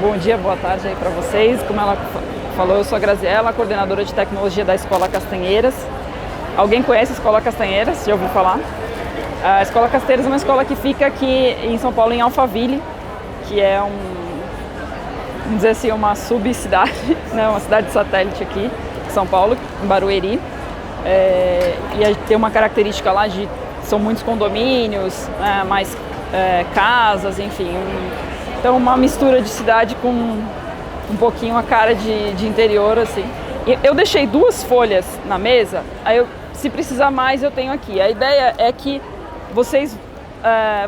bom dia, boa tarde aí para vocês. Como ela falou, eu sou a Graziela, coordenadora de tecnologia da Escola Castanheiras. Alguém conhece a Escola Castanheiras? Já ouviu falar? A Escola Castanheiras é uma escola que fica aqui em São Paulo, em Alphaville, que é vamos dizer assim, uma subcidade, né? Uma cidade satélite aqui em São Paulo, em Barueri. E tem uma característica lá de são muitos condomínios, mais casas, enfim. Então uma mistura de cidade com um pouquinho a cara de interior, assim. E eu deixei 2 folhas na mesa, aí se precisar mais eu tenho aqui. A ideia é que vocês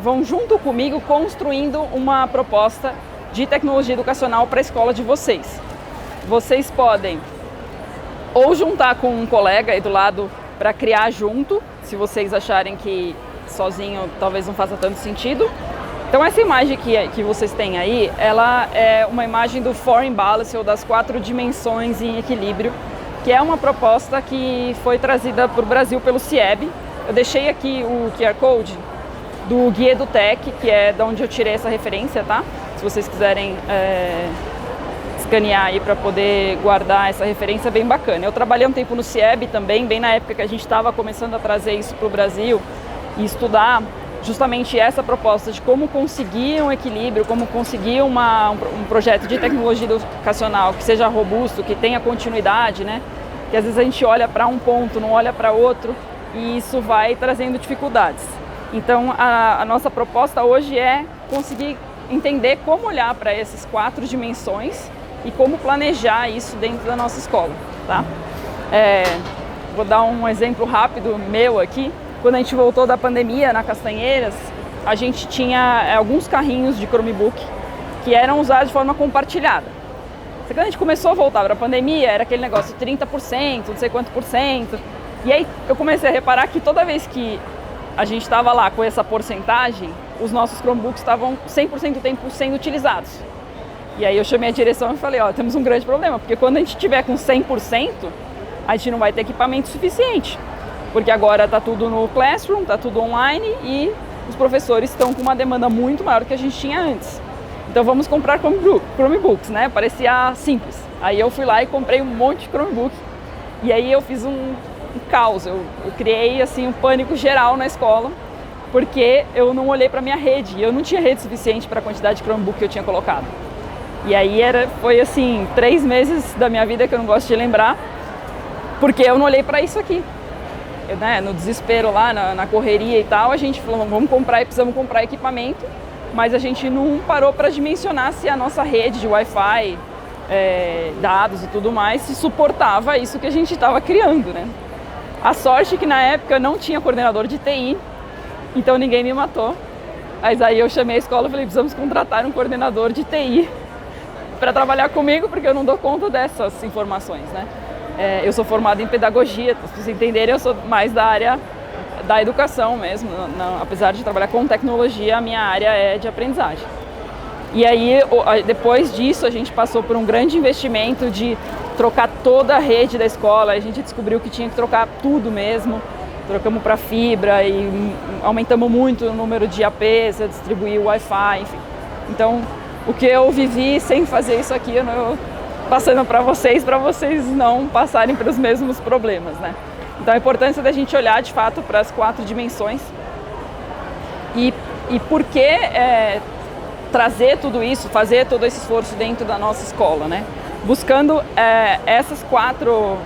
vão junto comigo construindo uma proposta de tecnologia educacional para a escola de vocês. Vocês podem ou juntar com um colega aí do lado para criar junto, se vocês acharem que sozinho talvez não faça tanto sentido. Então essa imagem que vocês têm aí, ela é uma imagem do Foreign Balance, ou das 4 dimensões em equilíbrio, que é uma proposta que foi trazida para o Brasil pelo CIEB. Eu deixei aqui o QR Code do Guia EduTech, que é de onde eu tirei essa referência, tá? Se vocês quiserem escanear aí para poder guardar essa referência, bem bacana. Eu trabalhei um tempo no CIEB também, bem na época que a gente estava começando a trazer isso para o Brasil e estudar justamente essa proposta de como conseguir um equilíbrio, como conseguir um projeto de tecnologia educacional que seja robusto, que tenha continuidade, né? Que às vezes a gente olha para um ponto, não olha para outro, e isso vai trazendo dificuldades. Então a nossa proposta hoje é conseguir entender como olhar para essas 4 dimensões e como planejar isso dentro da nossa escola, tá? Vou dar um exemplo rápido meu aqui. Quando a gente voltou da pandemia na Castanheiras, a gente tinha alguns carrinhos de Chromebook que eram usados de forma compartilhada. Quando a gente começou a voltar para a pandemia, era aquele negócio de 30%, não sei quanto por cento. E aí eu comecei a reparar que toda vez que a gente estava lá com essa porcentagem, os nossos Chromebooks estavam 100% do tempo sendo utilizados. E aí eu chamei a direção e falei, temos um grande problema, porque quando a gente tiver com 100%, a gente não vai ter equipamento suficiente. Porque agora está tudo no Classroom, está tudo online e os professores estão com uma demanda muito maior do que a gente tinha antes. Então vamos comprar Chromebooks, né? Parecia simples. Aí eu fui lá e comprei um monte de Chromebook. E aí eu fiz um caos. Eu criei assim um pânico geral na escola, porque eu não olhei para minha rede. Eu não tinha rede suficiente para a quantidade de Chromebook que eu tinha colocado. E aí foi assim 3 meses da minha vida que eu não gosto de lembrar, porque eu não olhei para isso aqui. No desespero lá, na correria e tal, a gente falou, precisamos comprar equipamento, mas a gente não parou para dimensionar se a nossa rede de Wi-Fi, dados e tudo mais, se suportava isso que a gente estava criando, né? A sorte é que na época eu não tinha coordenador de TI, então ninguém me matou. Mas aí eu chamei a escola e falei, precisamos contratar um coordenador de TI para trabalhar comigo, porque eu não dou conta dessas informações, né? Eu sou formada em pedagogia, para vocês entenderem, eu sou mais da área da educação mesmo. Apesar de trabalhar com tecnologia, a minha área é de aprendizagem. E aí, depois disso, a gente passou por um grande investimento de trocar toda a rede da escola. A gente descobriu que tinha que trocar tudo mesmo. Trocamos para fibra e aumentamos muito o número de APs, eu distribuí o Wi-Fi, enfim. Então, o que eu vivi sem fazer isso aqui, eu passando para vocês não passarem pelos mesmos problemas, né? Então a importância da gente olhar de fato para as 4 dimensões e por que trazer tudo isso, fazer todo esse esforço dentro da nossa escola, né? Buscando essas 4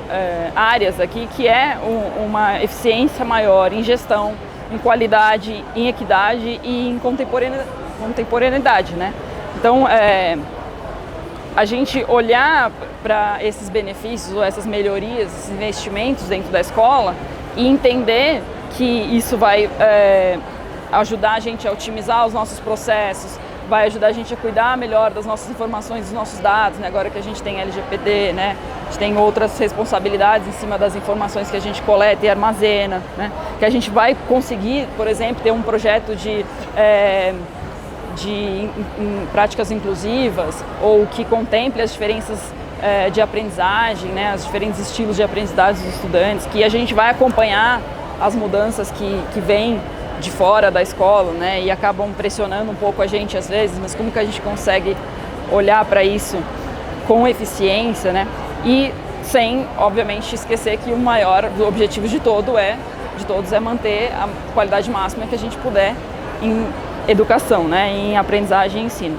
áreas aqui, que é uma eficiência maior em gestão, em qualidade, em equidade e em contemporaneidade, né? Então a gente olhar para esses benefícios ou essas melhorias, esses investimentos dentro da escola e entender que isso vai ajudar a gente a otimizar os nossos processos, vai ajudar a gente a cuidar melhor das nossas informações, dos nossos dados, né? Agora que a gente tem LGPD, né? A gente tem outras responsabilidades em cima das informações que a gente coleta e armazena, né? Que a gente vai conseguir, por exemplo, ter um projeto de práticas inclusivas ou que contemple as diferenças de aprendizagem, né, os diferentes estilos de aprendizagem dos estudantes, que a gente vai acompanhar as mudanças que vêm de fora da escola, né, e acabam pressionando um pouco a gente às vezes, mas como que a gente consegue olhar para isso com eficiência, né? E sem, obviamente, esquecer que o maior objetivo de todos é manter a qualidade máxima que a gente puder em educação, né? Em aprendizagem e ensino.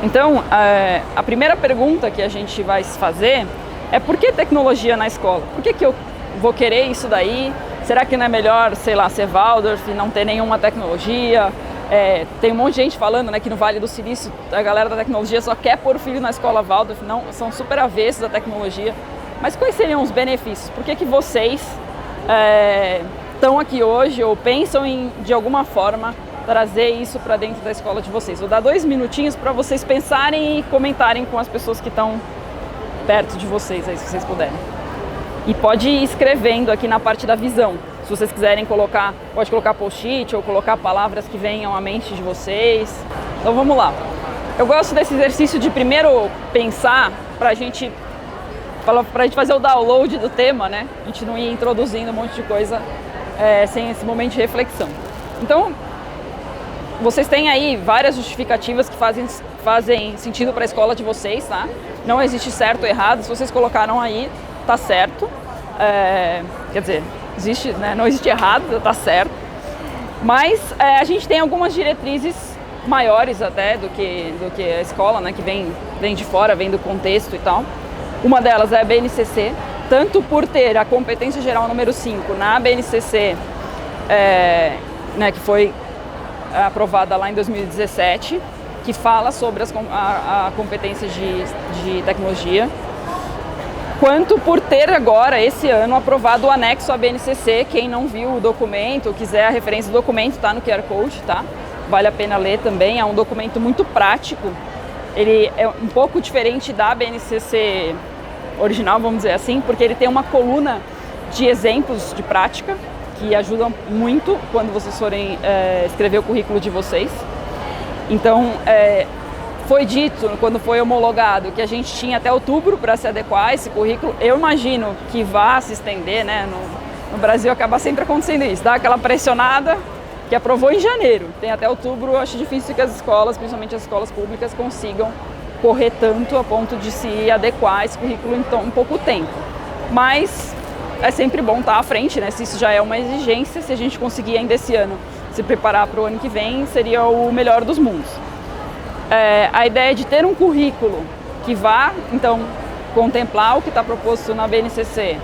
Então, a primeira pergunta que a gente vai fazer é: por que tecnologia na escola? Por que eu vou querer isso daí? Será que não é melhor, sei lá, ser Waldorf e não ter nenhuma tecnologia? Tem um monte de gente falando, né, que no Vale do Silício a galera da tecnologia só quer pôr o filho na escola Waldorf, não, são super avessos à tecnologia. Mas quais seriam os benefícios? Por que vocês estão aqui hoje ou pensam em, de alguma forma, trazer isso para dentro da escola de vocês? Vou dar 2 minutinhos para vocês pensarem e comentarem com as pessoas que estão perto de vocês, aí, se vocês puderem. E pode ir escrevendo aqui na parte da visão. Se vocês quiserem colocar, pode colocar post-it ou colocar palavras que venham à mente de vocês. Então vamos lá. Eu gosto desse exercício de primeiro pensar para a gente fazer o download do tema, né? A gente não ir introduzindo um monte de coisa sem esse momento de reflexão. Então, vocês têm aí várias justificativas que fazem sentido para a escola de vocês, tá? Não existe certo ou errado. Se vocês colocaram aí, tá certo. Quer dizer, existe, né? Não existe errado, tá certo. Mas a gente tem algumas diretrizes maiores até do que a escola, né? Que vem de fora, vem do contexto e tal. Uma delas é a BNCC, tanto por ter a competência geral número 5 na BNCC, né, que foi aprovada lá em 2017, que fala sobre a competência de tecnologia, quanto por ter agora, esse ano, aprovado o anexo à BNCC. Quem não viu o documento, quiser a referência do documento, está no QR Code, tá? Vale a pena ler também, é um documento muito prático. Ele é um pouco diferente da BNCC original, vamos dizer assim, porque ele tem uma coluna de exemplos de prática que ajudam muito quando vocês forem escrever o currículo de vocês. Então, foi dito, quando foi homologado, que a gente tinha até outubro para se adequar a esse currículo. Eu imagino que vá se estender, né? No Brasil acaba sempre acontecendo isso, dá aquela pressionada, que aprovou em janeiro, tem até outubro. Acho difícil que as escolas, principalmente as escolas públicas, consigam correr tanto a ponto de se adequar a esse currículo em tão pouco tempo. Mas é sempre bom estar à frente, né? Se isso já é uma exigência, se a gente conseguir ainda esse ano se preparar para o ano que vem, seria o melhor dos mundos. A ideia de ter um currículo que vá, então, contemplar o que está proposto na BNCC,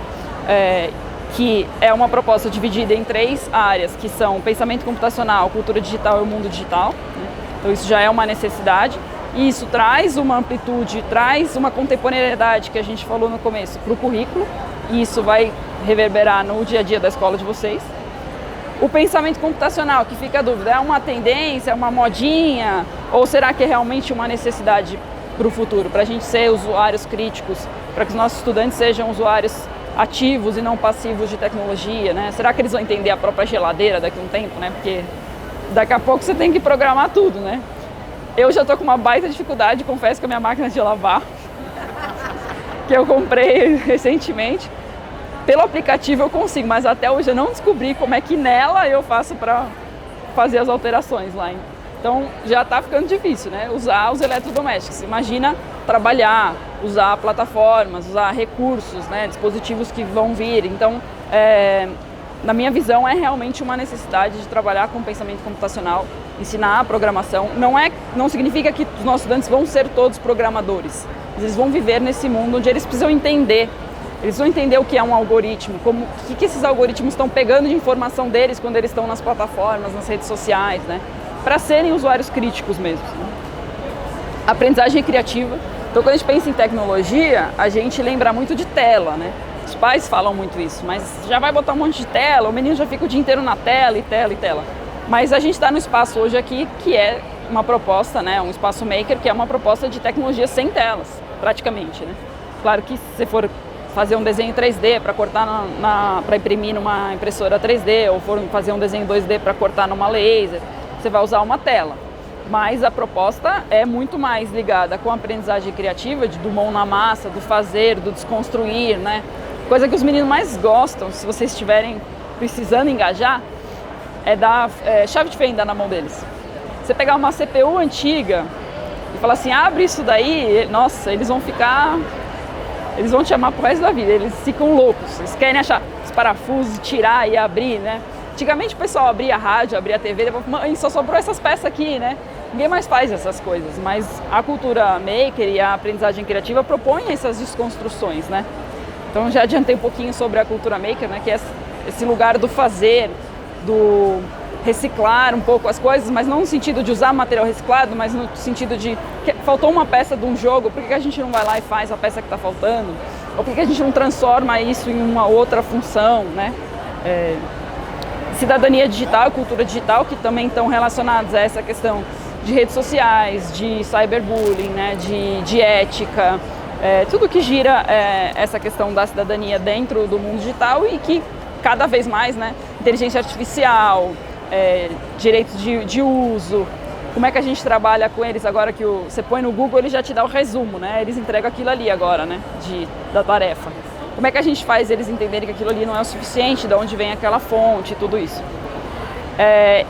que é uma proposta dividida em 3 áreas, que são pensamento computacional, cultura digital e o mundo digital, né? Então isso já é uma necessidade, e isso traz uma amplitude, traz uma contemporaneidade que a gente falou no começo para o currículo, e isso vai reverberar no dia a dia da escola de vocês. O pensamento computacional, que fica a dúvida, é uma tendência, é uma modinha, ou será que é realmente uma necessidade para o futuro, para a gente ser usuários críticos, para que os nossos estudantes sejam usuários ativos e não passivos de tecnologia, né? Será que eles vão entender a própria geladeira daqui a um tempo, né? Porque daqui a pouco você tem que programar tudo, né? Eu já estou com uma baita dificuldade, confesso, com a minha máquina de lavar, que eu comprei recentemente. Pelo aplicativo eu consigo, mas até hoje eu não descobri como é que nela eu faço para fazer as alterações lá. Então já está ficando difícil, né? Usar os eletrodomésticos. Imagina trabalhar, usar plataformas, usar recursos, né? Dispositivos que vão vir. Então, na minha visão, é realmente uma necessidade de trabalhar com pensamento computacional, ensinar a programação. Não significa que os nossos estudantes vão ser todos programadores. Eles vão viver nesse mundo onde eles precisam entender. Eles vão entender o que é um algoritmo, o que esses algoritmos estão pegando de informação deles quando eles estão nas plataformas, nas redes sociais, né? Para serem usuários críticos mesmo. Né? Aprendizagem criativa. Então, quando a gente pensa em tecnologia, a gente lembra muito de tela, né? Os pais falam muito isso, mas já vai botar um monte de tela, o menino já fica o dia inteiro na tela e tela e tela. Mas a gente está no espaço hoje aqui que é uma proposta, né? Um espaço maker, que é uma proposta de tecnologia sem telas, praticamente, né? Claro que se você for fazer um desenho 3D para cortar para imprimir numa impressora 3D, ou for fazer um desenho 2D para cortar numa laser, você vai usar uma tela. Mas a proposta é muito mais ligada com a aprendizagem criativa, do mão na massa, do fazer, do desconstruir, né? Coisa que os meninos mais gostam, se vocês estiverem precisando engajar, é dar chave de fenda na mão deles. Você pegar uma CPU antiga e falar assim, abre isso daí, nossa, eles vão te amar pro resto da vida, eles ficam loucos, eles querem achar os parafusos, tirar e abrir, né? Antigamente o pessoal abria a rádio, abria a TV, depois, mãe, só sobrou essas peças aqui, né? Ninguém mais faz essas coisas, mas a cultura maker e a aprendizagem criativa propõem essas desconstruções, né? Então já adiantei um pouquinho sobre a cultura maker, né? Que é esse lugar do fazer, do reciclar um pouco as coisas, mas não no sentido de usar material reciclado, mas no sentido de que faltou uma peça de um jogo, por que a gente não vai lá e faz a peça que está faltando? Ou por que a gente não transforma isso em uma outra função, né? Cidadania digital e cultura digital, que também estão relacionados a essa questão de redes sociais, de cyberbullying, né, de ética, tudo que gira essa questão da cidadania dentro do mundo digital e que cada vez mais, né, inteligência artificial, direitos de uso, como é que a gente trabalha com eles agora que você põe no Google, ele já te dá o resumo, né, eles entregam aquilo ali agora, né, da tarefa. Como é que a gente faz eles entenderem que aquilo ali não é o suficiente, de onde vem aquela fonte, tudo isso.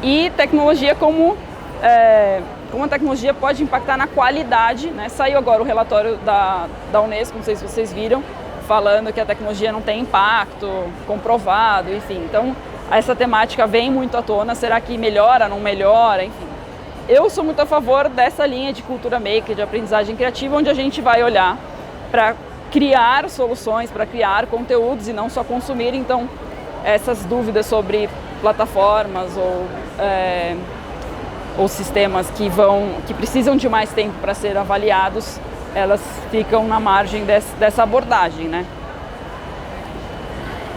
E tecnologia como a tecnologia pode impactar na qualidade, né? Saiu agora o relatório da Unesco, não sei se vocês viram, falando que a tecnologia não tem impacto comprovado, enfim. Então, essa temática vem muito à tona, será que melhora, não melhora, enfim. Eu sou muito a favor dessa linha de cultura maker, de aprendizagem criativa, onde a gente vai olhar para criar soluções, para criar conteúdos e não só consumir. Então, essas dúvidas sobre plataformas ou sistemas que precisam de mais tempo para ser avaliados, elas ficam na margem dessa abordagem, né?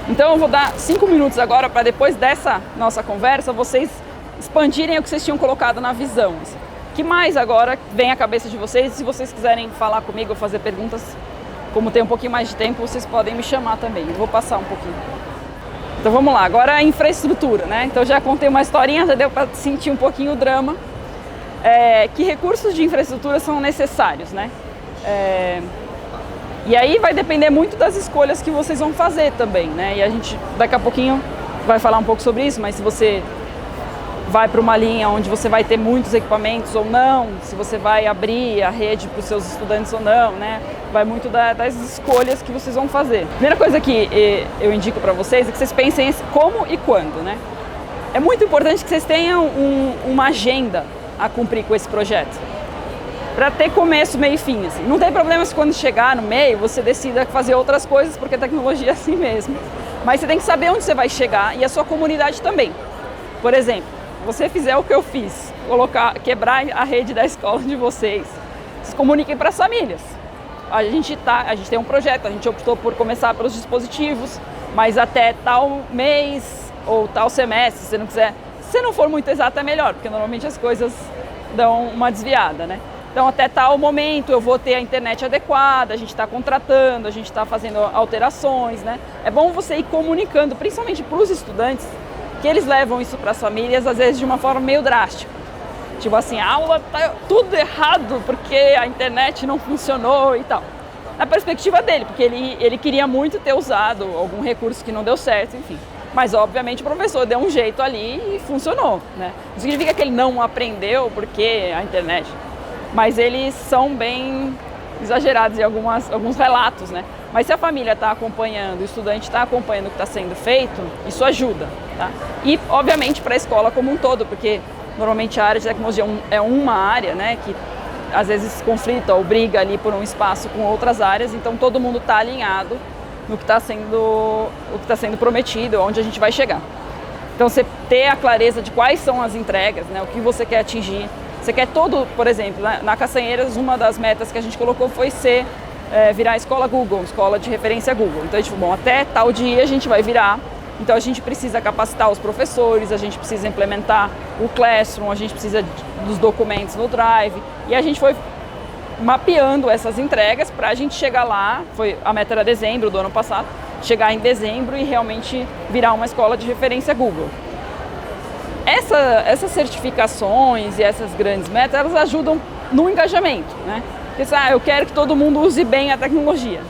Então eu vou dar 5 minutos agora para depois dessa nossa conversa vocês expandirem o que vocês tinham colocado na visão. O que mais agora vem à cabeça de vocês? Se vocês quiserem falar comigo ou fazer perguntas, como tem um pouquinho mais de tempo, vocês podem me chamar também. Eu vou passar um pouquinho. Então vamos lá, agora a infraestrutura, né? Então já contei uma historinha, já deu para sentir um pouquinho o drama. Que recursos de infraestrutura são necessários, né? E aí vai depender muito das escolhas que vocês vão fazer também, né? E a gente daqui a pouquinho vai falar um pouco sobre isso, mas se você vai para uma linha onde você vai ter muitos equipamentos ou não, se você vai abrir a rede para os seus estudantes ou não, né? Vai muito das escolhas que vocês vão fazer. Primeira coisa que eu indico para vocês é que vocês pensem como e quando, né? É muito importante que vocês tenham uma agenda a cumprir com esse projeto, para ter começo, meio e fim, assim. Não tem problema se quando chegar no meio você decida fazer outras coisas, porque a tecnologia é assim mesmo. Mas você tem que saber onde você vai chegar e a sua comunidade também. Por exemplo, se você fizer o que eu fiz, quebrar a rede da escola de vocês comuniquem para as famílias. A gente tem um projeto, a gente optou por começar pelos dispositivos, mas até tal mês ou tal semestre, se não quiser, se não for muito exato é melhor, porque normalmente as coisas dão uma desviada, né? Então até tal momento eu vou ter a internet adequada, a gente está contratando, a gente está fazendo alterações, né? É bom você ir comunicando, principalmente para os estudantes, que eles levam isso para as famílias, às vezes de uma forma meio drástica. Tipo assim, a aula tá tudo errado porque a internet não funcionou e tal. Na perspectiva dele, porque ele queria muito ter usado algum recurso que não deu certo, enfim. Mas obviamente o professor deu um jeito ali e funcionou, né? Não significa que ele não aprendeu porque a internet. Mas eles são bem exagerados em alguns relatos, né? Mas se a família está acompanhando, o estudante está acompanhando o que está sendo feito, isso ajuda, tá? E, obviamente, para a escola como um todo, porque normalmente a área de tecnologia é uma área, né, que às vezes conflita ou briga ali por um espaço com outras áreas, então todo mundo está alinhado no que está sendo prometido, onde a gente vai chegar. Então, você ter a clareza de quais são as entregas, né, o que você quer atingir. Você quer por exemplo, na Castanheiras, uma das metas que a gente colocou foi virar a escola Google, escola de referência Google. Então a gente falou, bom, até tal dia a gente vai virar, então a gente precisa capacitar os professores, a gente precisa implementar o Classroom, a gente precisa dos documentos no Drive, e a gente foi mapeando essas entregas para a gente chegar lá, a meta era dezembro do ano passado, chegar em dezembro e realmente virar uma escola de referência Google. Essas certificações e essas grandes metas, elas ajudam no engajamento, né? Porque, eu quero que todo mundo use bem a tecnologia.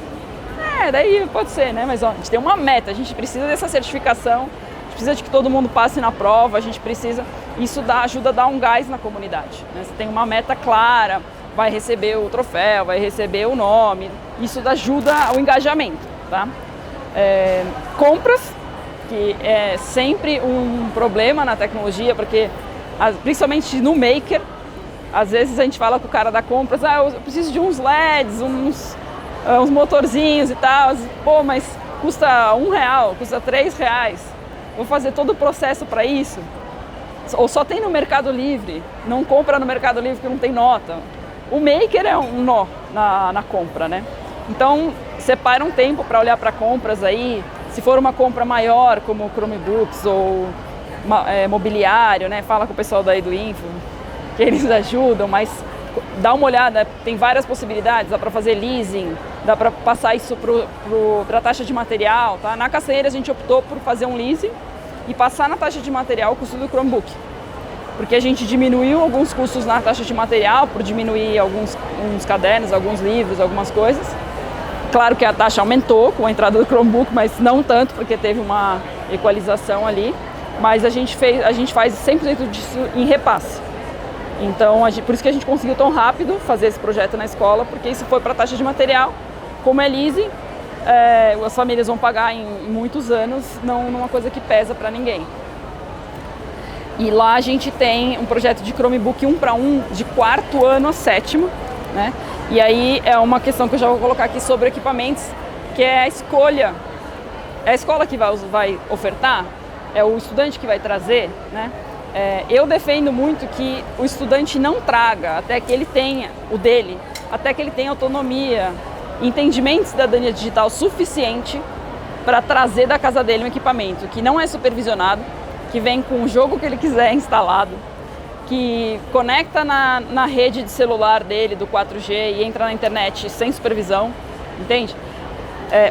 Daí pode ser, né? Mas a gente tem uma meta, a gente precisa dessa certificação, a gente precisa de que todo mundo passe na prova, a gente precisa... Isso ajuda a dar um gás na comunidade, né? Você tem uma meta clara, vai receber o troféu, vai receber o nome, isso ajuda ao engajamento, tá? Compras, que é sempre um problema na tecnologia, porque principalmente no Maker, às vezes a gente fala com o cara da compras, eu preciso de uns LEDs, uns motorzinhos e tal, pô, mas custa R$1, custa R$3, vou fazer todo o processo para isso? Ou só tem no Mercado Livre, não compra no Mercado Livre porque não tem nota. O Maker é um nó na compra, né? Então, separa um tempo para olhar para compras aí, se for uma compra maior, como Chromebooks ou mobiliário, né? Fala com o pessoal daí do Info, que eles ajudam, mas dá uma olhada, tem várias possibilidades, dá para fazer leasing, dá para passar isso para a taxa de material, tá? Na Castanheira a gente optou por fazer um leasing e passar na taxa de material o custo do Chromebook, porque a gente diminuiu alguns custos na taxa de material, por diminuir uns cadernos, alguns livros, algumas coisas. Claro que a taxa aumentou com a entrada do Chromebook, mas não tanto, porque teve uma equalização ali, mas a gente faz 100% disso em repasse. Então, por isso que a gente conseguiu tão rápido fazer esse projeto na escola, porque isso foi para a taxa de material. Como é leasing, as famílias vão pagar em muitos anos, não uma coisa que pesa para ninguém. E lá a gente tem um projeto de Chromebook 1:1, de 4º ano a 7º, né? E aí é uma questão que eu já vou colocar aqui sobre equipamentos, que é a escolha. É a escola que vai ofertar, é o estudante que vai trazer, né? Eu defendo muito que o estudante não traga até que ele tenha o dele, até que ele tenha autonomia, entendimento de cidadania digital suficiente para trazer da casa dele um equipamento que não é supervisionado, que vem com o jogo que ele quiser instalado, que conecta na rede de celular dele, do 4G, e entra na internet sem supervisão, entende?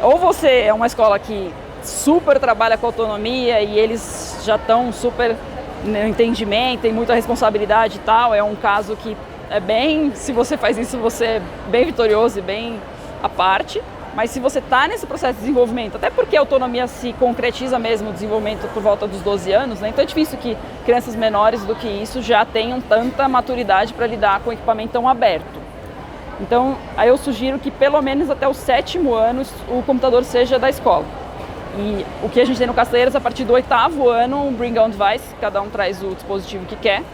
Ou você é uma escola que super trabalha com autonomia e eles já estão super no entendimento, tem muita responsabilidade e tal, é um caso que se você faz isso, você é bem vitorioso e bem à parte. Mas se você está nesse processo de desenvolvimento, até porque a autonomia se concretiza mesmo o desenvolvimento por volta dos 12 anos, né? Então é difícil que crianças menores do que isso já tenham tanta maturidade para lidar com o equipamento tão aberto. Então, aí eu sugiro que pelo menos até o 7º ano o computador seja da escola. E o que a gente tem no Castanheiras, a partir do 8º ano, um Bring On Device, cada um traz o dispositivo que quer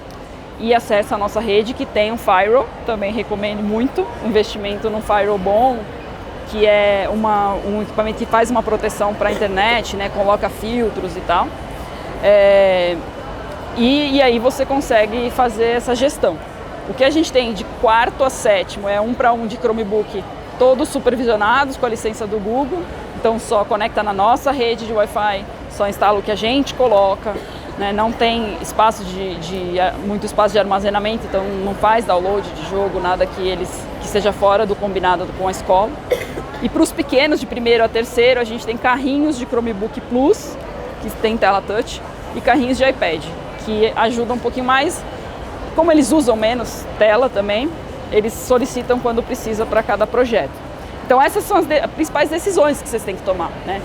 e acessa a nossa rede, que tem um Firewall, também recomendo muito, investimento num Firewall bom, que é um equipamento que faz uma proteção para a internet, né, coloca filtros e tal. E aí você consegue fazer essa gestão. O que a gente tem de 4º a 7º é 1:1 de Chromebook, todos supervisionados com a licença do Google, então só conecta na nossa rede de Wi-Fi, só instala o que a gente coloca, né, não tem espaço muito espaço de armazenamento, então não faz download de jogo, nada que seja fora do combinado com a escola. E para os pequenos, de 1º a 3º, a gente tem carrinhos de Chromebook Plus, que tem tela touch, e carrinhos de iPad, que ajudam um pouquinho mais. Como eles usam menos tela também, eles solicitam quando precisa para cada projeto. Então essas são as principais decisões que vocês têm que tomar, né?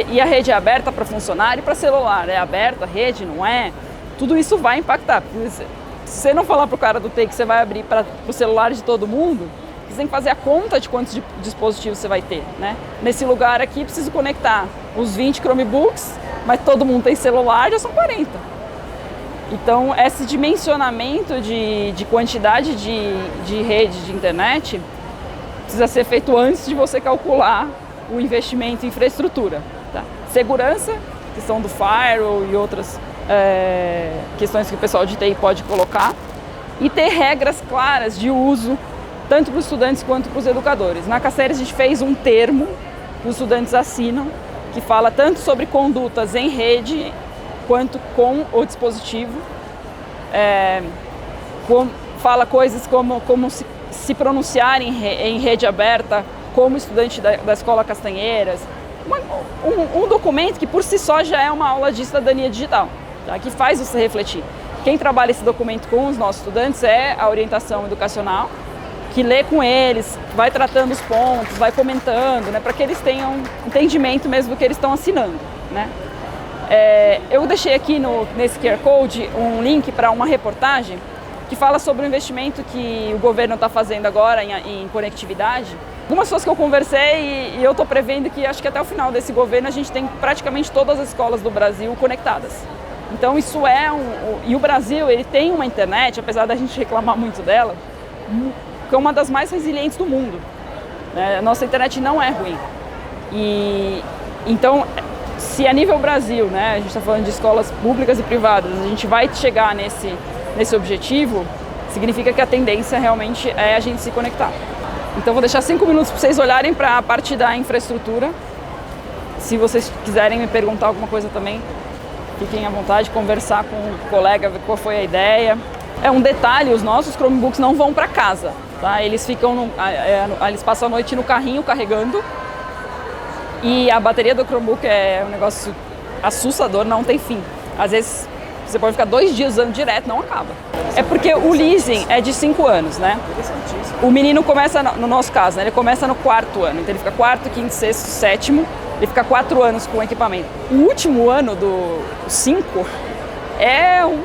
E a rede é aberta para funcionário e para celular, é aberta a rede, não é? Tudo isso vai impactar. Se você não falar para o cara do TI que você vai abrir para o celular de todo mundo, você tem que fazer a conta de quantos dispositivos você vai ter, né? Nesse lugar aqui, preciso conectar os 20 Chromebooks, mas todo mundo tem celular, já são 40. Então, esse dimensionamento de quantidade de rede de internet precisa ser feito antes de você calcular o investimento em infraestrutura, tá? Segurança, questão do firewall e outras questões que o pessoal de TI pode colocar, e ter regras claras de uso, tanto para os estudantes quanto para os educadores. Na Castanheiras a gente fez um termo que os estudantes assinam, que fala tanto sobre condutas em rede, quanto com o dispositivo. Fala coisas como se pronunciar em rede aberta como estudante da Escola Castanheiras. Um documento que por si só já é uma aula de cidadania digital, tá? Que faz você refletir. Quem trabalha esse documento com os nossos estudantes é a orientação educacional, que lê com eles, vai tratando os pontos, vai comentando, né, para que eles tenham entendimento mesmo do que eles estão assinando, né? Eu deixei aqui nesse QR Code um link para uma reportagem que fala sobre o investimento que o governo está fazendo agora em conectividade. Algumas pessoas que eu conversei e eu estou prevendo que acho que até o final desse governo a gente tem praticamente todas as escolas do Brasil conectadas. Então isso e o Brasil ele tem uma internet, apesar da gente reclamar muito dela, que é uma das mais resilientes do mundo. A nossa internet não é ruim. Então, se a nível Brasil, né, a gente está falando de escolas públicas e privadas, a gente vai chegar nesse objetivo, significa que a tendência realmente é a gente se conectar. Então vou deixar 5 minutos para vocês olharem para a parte da infraestrutura. Se vocês quiserem me perguntar alguma coisa também, fiquem à vontade de conversar com o colega, ver qual foi a ideia. Um detalhe, os nossos Chromebooks não vão para casa, tá? Eles passam a noite no carrinho carregando. E a bateria do Chromebook é um negócio assustador, não tem fim. Às vezes você pode ficar 2 dias usando direto, não acaba. É porque o leasing é de 5 anos, né? O menino começa, no nosso caso, né? Ele começa no 4º ano. Então ele fica 4º, 5º, 6º, 7º. Ele fica 4 anos com o equipamento. O último ano do 5,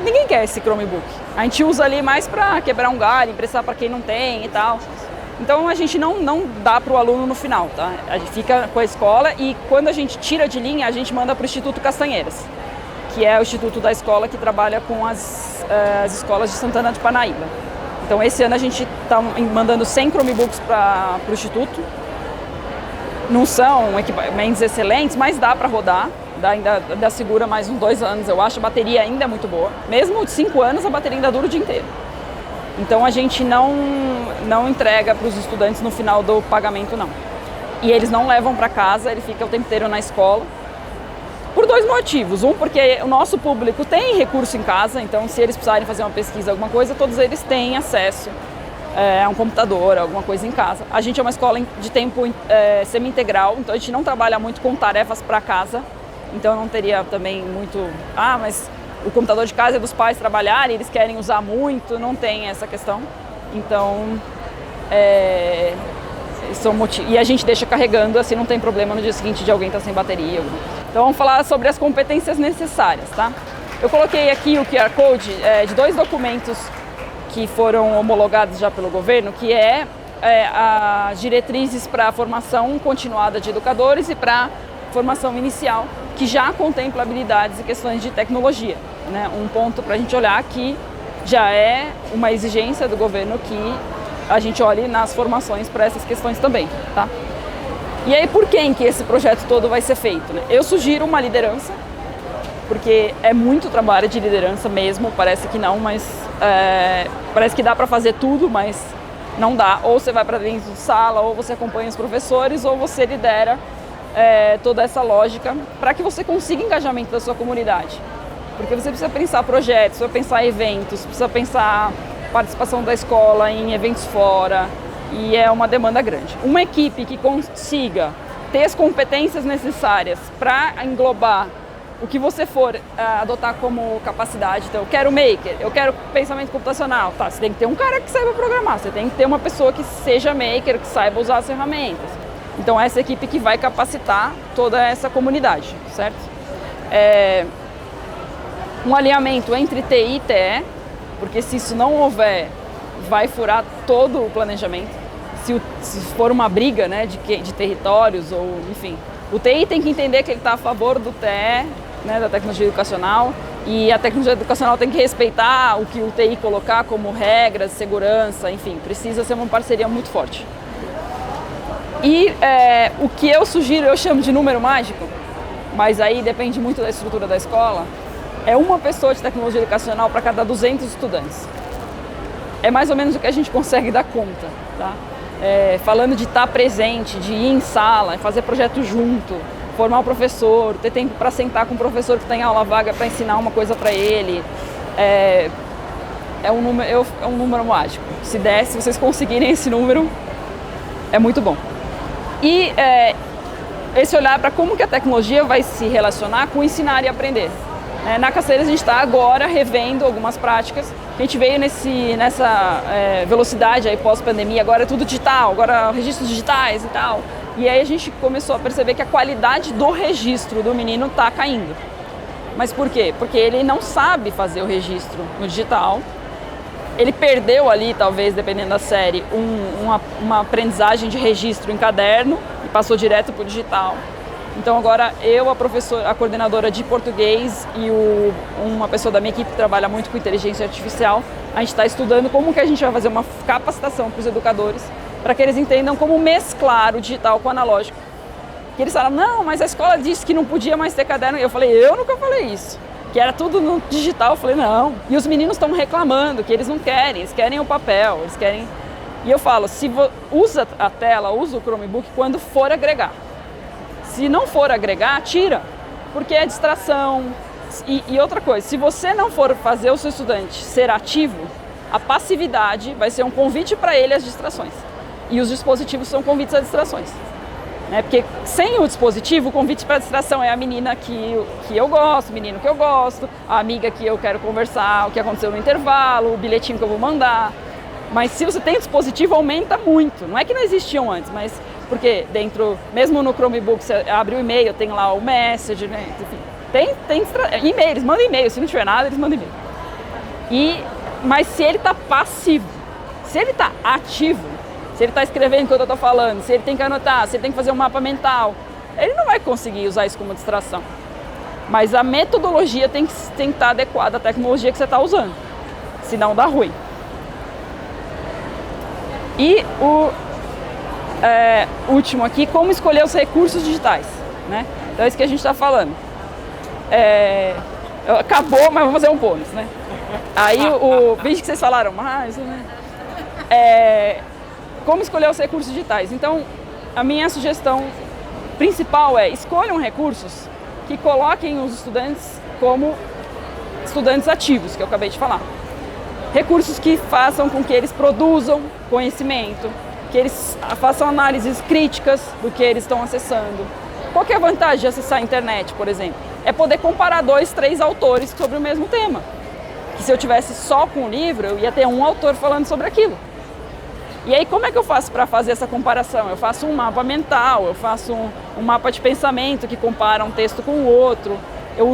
ninguém quer esse Chromebook. A gente usa ali mais para quebrar um galho, emprestar para quem não tem e tal. Então a gente não dá para o aluno no final, tá? A gente fica com a escola e quando a gente tira de linha, a gente manda para o Instituto Castanheiras, que é o instituto da escola que trabalha com as escolas de Santana de Parnaíba. Então esse ano a gente está mandando 100 Chromebooks para o instituto. Não são equipamentos excelentes, mas dá para rodar, ainda segura mais uns 2 anos, eu acho. A bateria ainda é muito boa. Mesmo de 5 anos, a bateria ainda dura o dia inteiro. Então a gente não entrega para os estudantes no final do pagamento, não. E eles não levam para casa, ele fica o tempo inteiro na escola. Por 2 motivos. Um, porque o nosso público tem recurso em casa, então se eles precisarem fazer uma pesquisa, alguma coisa, todos eles têm acesso a um computador, alguma coisa em casa. A gente é uma escola de tempo semi-integral, então a gente não trabalha muito com tarefas para casa. Então não teria também muito... mas o computador de casa é dos pais trabalharem, eles querem usar muito, não tem essa questão. Então, e a gente deixa carregando, assim não tem problema no dia seguinte de alguém estar sem bateria. Então vamos falar sobre as competências necessárias, tá? Eu coloquei aqui o QR Code de 2 documentos que foram homologados já pelo governo, que as diretrizes para a formação continuada de educadores e para formação inicial, que já contempla habilidades e questões de tecnologia, né? Um ponto para a gente olhar que já é uma exigência do governo que a gente olhe nas formações para essas questões também, tá? E aí por quem que esse projeto todo vai ser feito, né? Eu sugiro uma liderança, porque é muito trabalho de liderança mesmo, parece que não, mas parece que dá para fazer tudo, mas não dá. Ou você vai para dentro de sala, ou você acompanha os professores, ou você lidera toda essa lógica para que você consiga engajamento da sua comunidade. Porque você precisa pensar projetos, precisa pensar eventos, precisa pensar participação da escola em eventos fora, e é uma demanda grande. Uma equipe que consiga ter as competências necessárias para englobar o que você for adotar como capacidade. Então, eu quero maker, eu quero pensamento computacional. Tá, você tem que ter um cara que saiba programar, você tem que ter uma pessoa que seja maker, que saiba usar as ferramentas. Então, essa equipe que vai capacitar toda essa comunidade, certo? Um alinhamento entre TI e TE, porque se isso não houver, vai furar todo o planejamento. Se for uma briga, né, de territórios, ou enfim. O TI tem que entender que ele está a favor do TE, né, da tecnologia educacional, e a tecnologia educacional tem que respeitar o que o TI colocar como regras, segurança, enfim, precisa ser uma parceria muito forte. E o que eu sugiro, eu chamo de número mágico, mas aí depende muito da estrutura da escola, é uma pessoa de tecnologia educacional para cada 200 estudantes. É mais ou menos o que a gente consegue dar conta, tá? Falando de estar presente, de ir em sala, fazer projeto junto, formar o professor, ter tempo para sentar com o professor que está em aula vaga para ensinar uma coisa para ele. É um número mágico. Se vocês conseguirem esse número, é muito bom. E esse olhar para como que a tecnologia vai se relacionar com ensinar e aprender. Na Casteiras a gente está agora revendo algumas práticas. A gente veio nessa velocidade aí pós-pandemia, agora é tudo digital, agora registros digitais e tal. E aí a gente começou a perceber que a qualidade do registro do menino está caindo. Mas por quê? Porque ele não sabe fazer o registro no digital. Ele perdeu ali, talvez, dependendo da série, uma aprendizagem de registro em caderno e passou direto para o digital. Então agora eu, a coordenadora de português e uma pessoa da minha equipe que trabalha muito com inteligência artificial, a gente está estudando como que a gente vai fazer uma capacitação para os educadores, para que eles entendam como mesclar o digital com o analógico. Que eles falaram, não, mas a escola disse que não podia mais ter caderno. E eu falei, eu nunca falei isso. Que era tudo no digital. Eu falei, não. E os meninos estão reclamando que eles não querem, eles querem o papel, eles querem... E eu falo, usa a tela, usa o Chromebook quando for agregar. Se não for agregar, tira, porque é distração. E outra coisa, se você não for fazer o seu estudante ser ativo, a passividade vai ser um convite para ele às distrações. E os dispositivos são convites às distrações. Porque sem o dispositivo, o convite para distração é a menina que eu gosto, o menino que eu gosto, a amiga que eu quero conversar, o que aconteceu no intervalo, o bilhetinho que eu vou mandar. Mas se você tem dispositivo, aumenta muito. Não é que não existiam antes, mas porque dentro, mesmo no Chromebook, você abre o e-mail, tem lá o Message, né? Enfim, tem e-mail, eles mandam e-mail, se não tiver nada, eles mandam e-mail. Mas se ele está passivo, se ele está ativo, se ele está escrevendo o que eu estou falando, se ele tem que anotar, se ele tem que fazer um mapa mental, ele não vai conseguir usar isso como distração. Mas a metodologia tem que estar adequada à tecnologia que você está usando, senão dá ruim. E o último aqui, como escolher os recursos digitais, né? Então é isso que a gente está falando. Acabou, mas vamos fazer um bônus, né? Aí vídeo que vocês falaram mais, né? Como escolher os recursos digitais. Então, a minha sugestão principal é escolham recursos que coloquem os estudantes como estudantes ativos, que eu acabei de falar. Recursos que façam com que eles produzam conhecimento, que eles façam análises críticas do que eles estão acessando. Qual que é a vantagem de acessar a internet, por exemplo? É poder comparar 2, 3 autores sobre o mesmo tema. Que se eu tivesse só com o livro, eu ia ter um autor falando sobre aquilo. E aí, como é que eu faço para fazer essa comparação? Eu faço um mapa mental, eu faço um mapa de pensamento que compara um texto com o outro, eu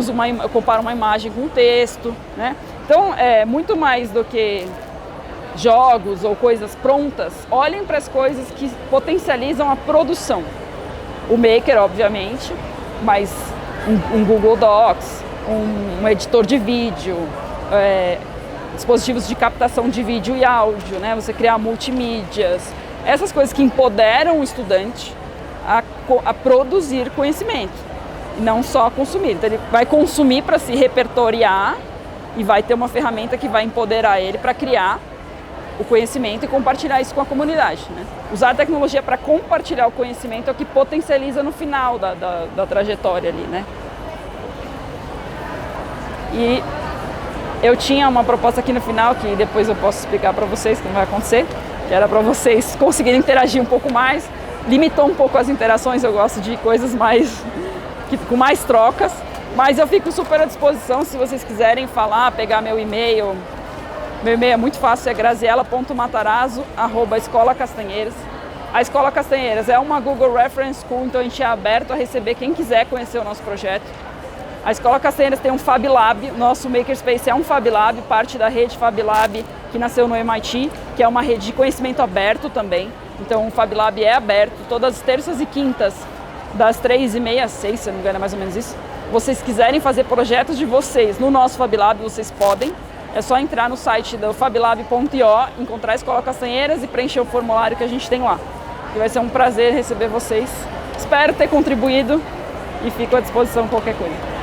comparo uma imagem com um texto, né? Então, muito mais do que jogos ou coisas prontas, olhem para as coisas que potencializam a produção. O Maker, obviamente, mas um Google Docs, um editor de vídeo, dispositivos de captação de vídeo e áudio, né? Você criar multimídias, essas coisas que empoderam o estudante a produzir conhecimento, e não só consumir. Então ele vai consumir para se repertoriar e vai ter uma ferramenta que vai empoderar ele para criar o conhecimento e compartilhar isso com a comunidade, né? Usar a tecnologia para compartilhar o conhecimento é o que potencializa no final da trajetória ali, né? E eu tinha uma proposta aqui no final, que depois eu posso explicar para vocês como vai acontecer, que era para vocês conseguirem interagir um pouco mais. Limitou um pouco as interações, eu gosto de coisas com mais trocas, mas eu fico super à disposição se vocês quiserem falar, pegar meu e-mail. Meu e-mail é muito fácil, é graziela.matarazzo@escolacastanheiras. A Escola Castanheiras é uma Google Reference School, então a gente é aberto a receber quem quiser conhecer o nosso projeto. A Escola Castanheiras tem um Fab Lab, nosso Makerspace é um Fab Lab, parte da rede Fab Lab que nasceu no MIT, que é uma rede de conhecimento aberto também. Então o Fab Lab é aberto todas as terças e quintas, das 3h30 às 6h, se não me engano, é mais ou menos isso. Vocês quiserem fazer projetos de vocês no nosso Fab Lab, vocês podem. É só entrar no site do fablab.io, encontrar a Escola Castanheiras e preencher o formulário que a gente tem lá. E vai ser um prazer receber vocês. Espero ter contribuído e fico à disposição qualquer coisa.